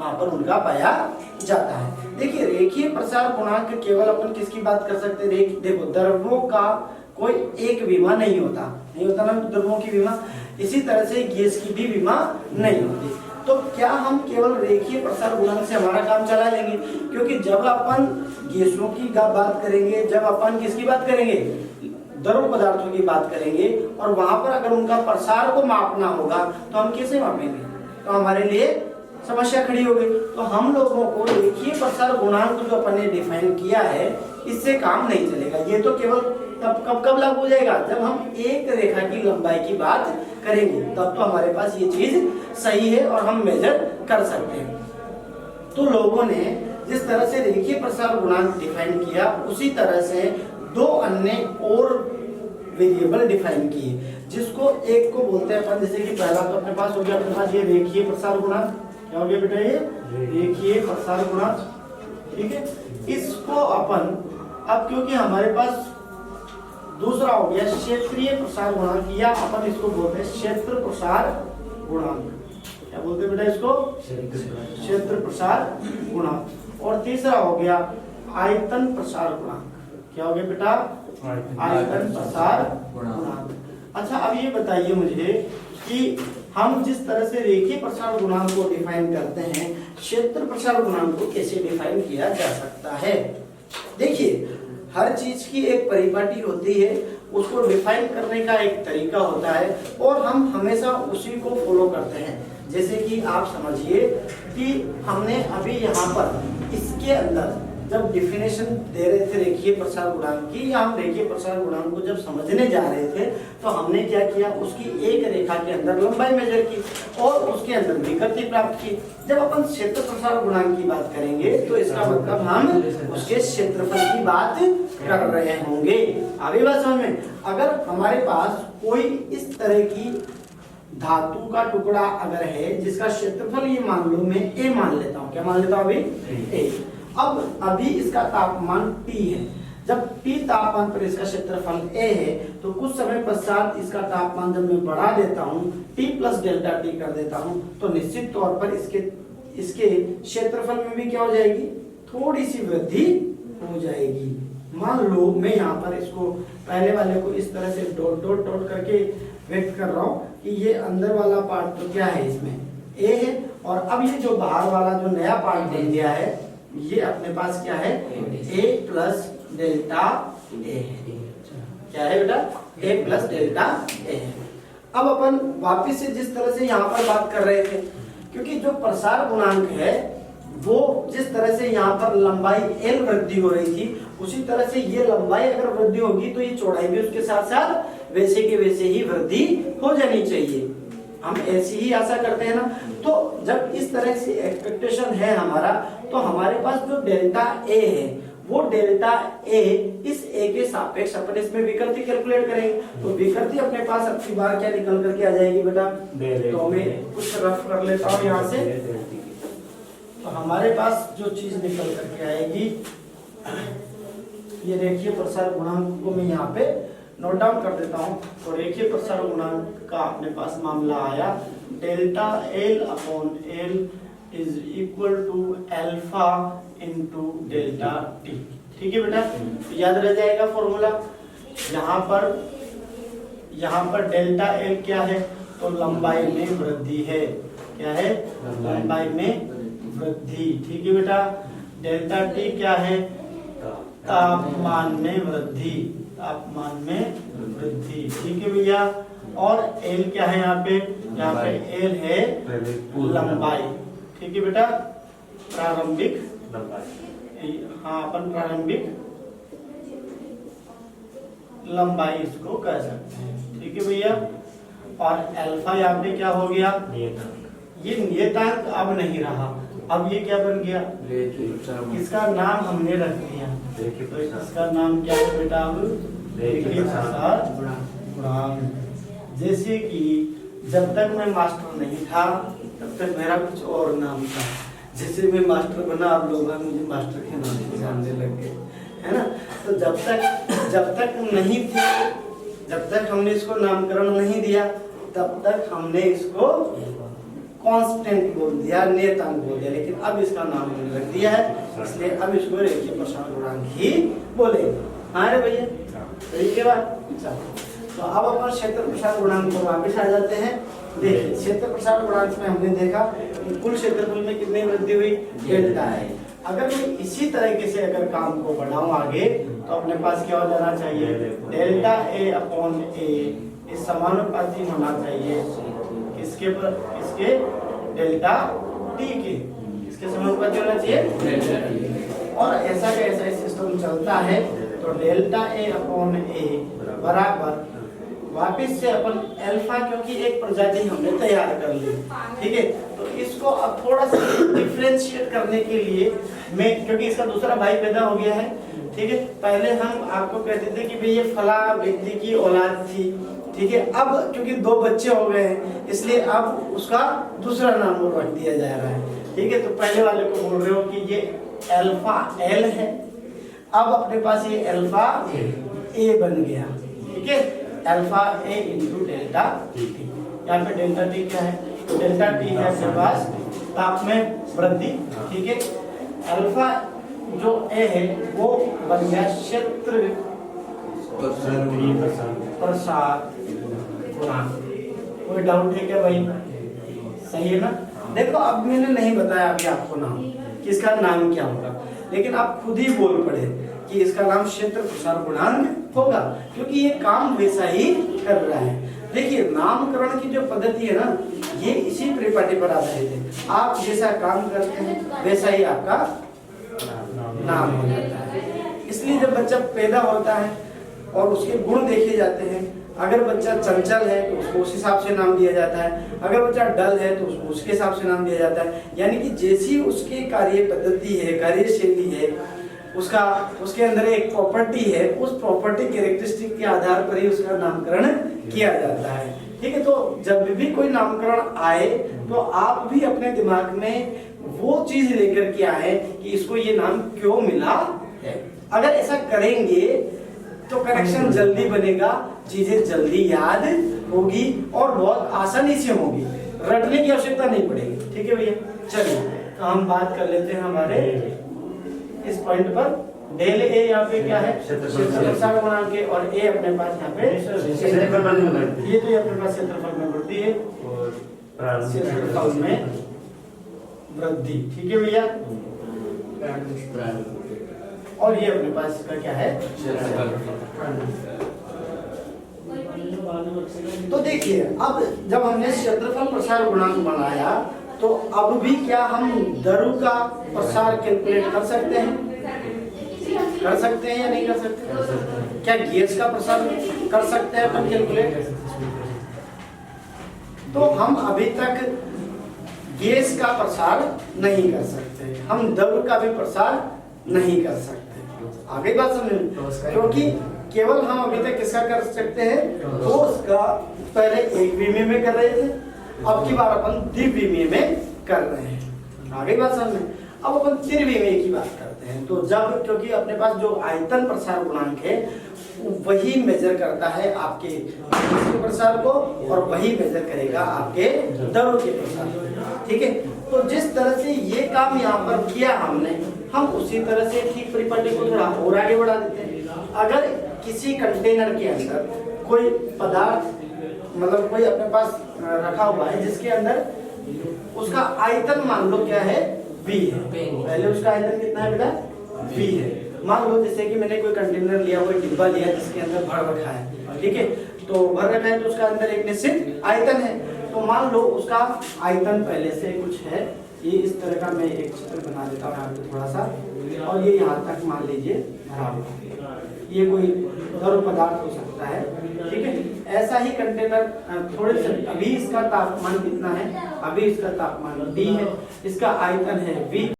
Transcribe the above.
वहां पर उनका पाया जाता है। देखिए रेखीय प्रसार गुणांक केवल अपन किसकी बात कर सकते हैं, देखो द्रव्यों का कोई एक विमा नहीं होता ना द्रव्यों की विमा, इसी तरह से गैस की भी विमा नहीं होती। तो क्या हम केवल रेखीय प्रसार गुणांक से हमारा काम चला लेंगे, क्योंकि जब अपन गैसों की बात करेंगे, जब अपन किसकी बात करेंगे, द्रव पदार्थों की बात करेंगे, और वहां पर अगर उनका प्रसार को मापना होगा तो हम कैसे मापेंगे, तो हमारे लिए समस्या खड़ी हो गई। तो हम लोगों को रेखीय प्रसार गुणांक जो अपन ने डिफाइन किया है इससे काम नहीं चलेगा। ये तो केवल कब लागू हो जाएगा, जब हम एक रेखा की लंबाई की बात करेंगे, तब तो हमारे पास ये चीज सही है और हम मेजर कर सकते हैं। तो लोगों ने जिस तरह से रेखीय प्रसार गुणांक डिफाइन किया, उसी तरह से दो अन्य और वेरिएबल डिफाइन किए, जिसको एक को बोलते हैं अपन, जैसे कि पहला तो अपने पास हो गया, अपने पास ये रेखीय प्रसार गुणांक, क्या हो गया बेटा, ये रेखीय प्रसार गुणांक, ठीक है। इसको अपन अब क्योंकि हमारे पास दूसरा हो गया क्षेत्रीय प्रसार गुणांक, या अपन इसको बोलते हैं क्षेत्र प्रसार गुणांक, क्या बोलते हैं बेटा इसको, क्षेत्र प्रसार गुणांक। और तीसरा हो गया आयतन प्रसार गुणांक, क्या हो गया बेटा, आयतन प्रसार गुणांक। अच्छा अब ये बताइए मुझे कि हम जिस तरह से रेखीय प्रसार गुणांक को डिफाइन करते हैं, क्षेत्र प्रसार गुणांक को कैसे डिफाइन किया जा सकता है। देखिए हर चीज की एक परिपाटी होती है, उसको डिफाइन करने का एक तरीका होता है, और हम हमेशा उसी को फॉलो करते हैं। जैसे कि आप समझिए कि हमने अभी यहाँ पर इसके अंदर जब डिफिनेशन दे रहे थे रेखीय प्रसार गुणांक की, या हम रेखीय प्रसार गुणांक को जब समझने जा रहे थे, तो हमने क्या किया, उसकी एक रेखा के अंदर लंबाई मेजर की और उसके अंदर विकृति प्राप्त की। जब अपन क्षेत्र प्रसार गुणांक की बात करेंगे तो इसका मतलब हम उसके क्षेत्रफल की बात कर रहे होंगे। आगे बात समझ में, अगर हमारे पास कोई इस तरह की धातु का टुकड़ा अगर है जिसका क्षेत्रफल ये मान लो मैं a मान लेता हूँ, क्या मान लेता हूँ अभी a, अब अभी इसका तापमान T है, जब T तापमान पर इसका क्षेत्रफल A है, तो कुछ समय पश्चात इसका तापमान जब मैं बढ़ा देता हूँ T प्लस डेल्टा T कर देता हूँ, तो निश्चित तौर पर इसके क्षेत्रफल में भी क्या हो जाएगी, थोड़ी सी वृद्धि हो जाएगी। मान लो मैं यहाँ पर इसको पहले वाले को इस तरह से डॉट डॉट डॉट करके व्यक्त कर रहा हूँ कि ये अंदर वाला पार्ट तो क्या है, इसमें A है, और अब ये जो बाहर वाला जो नया पार्ट बन गया है, ये अपने पास क्या है, A प्लस डेल्टा A है। क्या है बेटा, A प्लस डेल्टा A है। अब अपन वापिस से जिस तरह से यहाँ पर बात कर रहे थे, क्योंकि जो प्रसार गुणांक है वो जिस तरह से यहाँ पर लंबाई L वृद्धि हो रही थी, उसी तरह से ये लंबाई अगर वृद्धि होगी तो ये चौड़ाई भी उसके साथ साथ वैसे के वैसे ही वृद्धि हो जानी चाहिए। हम ऐसी ही आशा करते हैं ना। तो जब इस तरह से एक्सपेक्टेशन है हमारा, तो हमारे पास जो डेल्टा A है वो डेल्टा A इस A के सापेक्ष अपन इसमें विकृति कैलकुलेट करेंगे, तो विकृति अपने पास अब की बार क्या निकल करके आ जाएगी बेटा, तो मैं कुछ रफ कर लेता हूँ यहाँ से। तो हमारे पास जो चीज निकल करके आएगी, ये रेखीय प्रसार गुणांक को मैं यहाँ पे नोट डाउन कर देता हूँ। तो रेखीय प्रसार गुणांक का अपने पास मामला आया, delta L upon L is equal to alpha into delta T। ठीक है बेटा, याद रह जाएगा फॉर्मूला। यहाँ पर डेल्टा L क्या है, तो लंबाई में वृद्धि है। क्या है, लंबाई में वृद्धि। ठीक है बेटा, डेल्टा T क्या है, तापमान में वृद्धि, तापमान में वृद्धि। ठीक है भैया, और L क्या है यहाँ पे L है लंबाई। ठीक है बेटा, प्रारंभिक लंबाई, हाँ अपन प्रारंभिक लंबाई इसको कह सकते हैं। ठीक है भैया, और अल्फा यहाँ पे क्या हो गया, ये नियतांक अब नहीं रहा, अब ये क्या बन गया, इसका नाम हमने रख दिया। तो इसका नाम क्या है बेटा, अब रेखीय प्रसार गुणांक। जैसे कि जब तक मैं मास्टर नहीं था तब तक मेरा कुछ और नाम था, जैसे मैं मास्टर बना अब लोग मुझे मास्टर के नाम से जानने लग गए, है ना। तो जब तक नहीं थे, जब तक हमने इसको नामकरण नहीं दिया, तब तक हमने इसको कांस्टेंट बोल दिया, नियतांक बोल दिया, लेकिन अब इसका नाम हमने रख दिया है, इसलिए अब इसको रेखीय प्रसार गुणांक ही बोले। हाँ रे भैया, सही के बाद तो अब अपन क्षेत्र प्रसार गुणांक पर वापस आ जाते हैं। देखिए क्षेत्र प्रसार गुणांक में हमने देखा कि कुल क्षेत्रफल में कितनी वृद्धि हुई, डेल्टा है। अगर मैं इसी तरीके से अगर काम को बढ़ाऊं आगे तो अपने पास क्या हो जाना चाहिए, डेल्टा ए अपॉन ए इस समानुपाती होना चाहिए किसके पर, इसके डेल्टा टी के, इसके समानुपाती होना चाहिए। और ऐसा का ऐसा सिस्टम चलता है तो डेल्टा ए अपॉन ए बराबर वापिस से अपन अल्फा, क्योंकि एक प्रजाति हमने तैयार कर ली, ठीक है। तो इसको अब थोड़ा सा डिफरेंशिएट करने के लिए मैं, क्योंकि इसका दूसरा भाई पैदा हो गया है, ठीक है। पहले हम आपको कहते थे कि भाई ये फला व्यक्ति की औलाद थी, ठीक है। अब क्योंकि 2 बच्चे हो गए हैं इसलिए अब उसका दूसरा नाम रख दिया जा रहा है, ठीक है। तो पहले वाले को बोल रहे हो कि ये अल्फा एल है, अब अपने पास ये अल्फा ए बन गया, ठीक है। अल्फा ए इंटू डेल्टा टी, यहाँ पे डेल्टा टी क्या है, डेल्टा टी है अपने पास ताप में वृद्धि, ठीक है। अल्फा जो ए है वो बन गया क्षेत्र प्रसार गुणांक। कोई डाउट है क्या भाई, सही है ना। देखो अब मैंने नहीं बताया अभी आपको नाम कि इसका नाम क्या होगा, लेकिन आप खुद ही बोल पड़े कि इसका नाम क्षेत्र प्रसार गुणांक होगा, क्योंकि ये काम वैसा ही कर रहा है। देखिए नामकरण की जो पद्धति है ना, ये इसी परिपाटी पर आधारित है। आप जैसा काम करते हैं वैसा ही आपका नाम हो जाता है। इसलिए जब बच्चा पैदा होता है और उसके गुण देखे जाते हैं, अगर बच्चा चंचल है तो उसको उस हिसाब से नाम दिया जाता है, अगर बच्चा डल है तो उसको उसके हिसाब से नाम दिया जाता है। यानी कि जैसी उसकी कार्य पद्धति है, कार्यशैली है, उसका उसके अंदर एक प्रॉपर्टी है, उस प्रॉपर्टी कैरेक्टरिस्टिक के आधार पर ही उसका नामकरण किया जाता है, ठीक है। तो जब भी कोई नामकरण आए तो आप भी अपने दिमाग में वो चीज लेकर के आए कि इसको ये नाम क्यों मिला है। अगर ऐसा करेंगे तो कनेक्शन जल्दी बनेगा, चीजें जल्दी याद होगी और बहुत आसानी से होगी, रटने की आवश्यकता नहीं पड़ेगी, ठीक है भैया। चलिए तो हम बात कर लेते हैं हमारे इस पॉइंट पर। डेल ए यहाँ पे क्या है, क्षेत्र प्रसार गुणांक है, और ए अपने पास यहाँ पे ये तो अपने पास क्षेत्रफल में वृद्धि है, क्षेत्रफल में वृद्धि, ठीक है भैया। और ये अपने पास इसका क्या है, तो देखिए अब जब हमने क्षेत्रफल प्रसार गुणांक बनाया तो अब भी क्या हम दरों का प्रसार कैलकुलेट कर सकते हैं, कर सकते हैं या नहीं कर सकते? क्या गैस का प्रसार कर सकते हैं अपन कैलकुलेट? तो हम अभी तक गैस का प्रसार नहीं कर सकते, हम द्रव का भी प्रसार नहीं कर सकते। आगे बात समझ, क्योंकि केवल हम अभी तक किसका कर सकते हैं, ठोस का पहले एक विमीय में कर रहे थे, अब की बार अपन द्विविमीय में कर रहे हैं। आगे बात समझ में, अब अपन त्रिविमीय की बात करते हैं। तो जब, क्योंकि अपने पास जो आयतन प्रसार गुणांक है वही मेजर करता है आपके प्रसार को और वही मेजर करेगा आपके द्रव के प्रसार को, ठीक है। तो जिस तरह से ये काम यहाँ पर किया हमने, हम उसी तरह से ठीक परिपाटी को थोड़ा और आगे बढ़ा देते हैं। अगर किसी कंटेनर के अंदर कोई पदार्थ, मतलब कोई अपने पास रखा हुआ है जिसके अंदर उसका आयतन मान लो क्या है, V है, पहले उसका आयतन कितना है बेटा, V है। मान लो जैसे कि मैंने कोई कंटेनर लिया, कोई डिब्बा लिया जिसके अंदर भर रखा है, ठीक है। तो भर रखा है तो उसका अंदर एक निश्चित आयतन है। तो मान लो उसका आयतन पहले से कुछ है, ये इस तरह का मैं एक चित्र बना देता हूँ यहाँ पे थोड़ा सा, और ये यहाँ तक मान लीजिए भरा हुआ, ये कोई द्रव पदार्थ हो सकता है, ठीक है। ऐसा ही कंटेनर थोड़े से, अभी इसका तापमान कितना है, अभी इसका तापमान T है, इसका आयतन है V।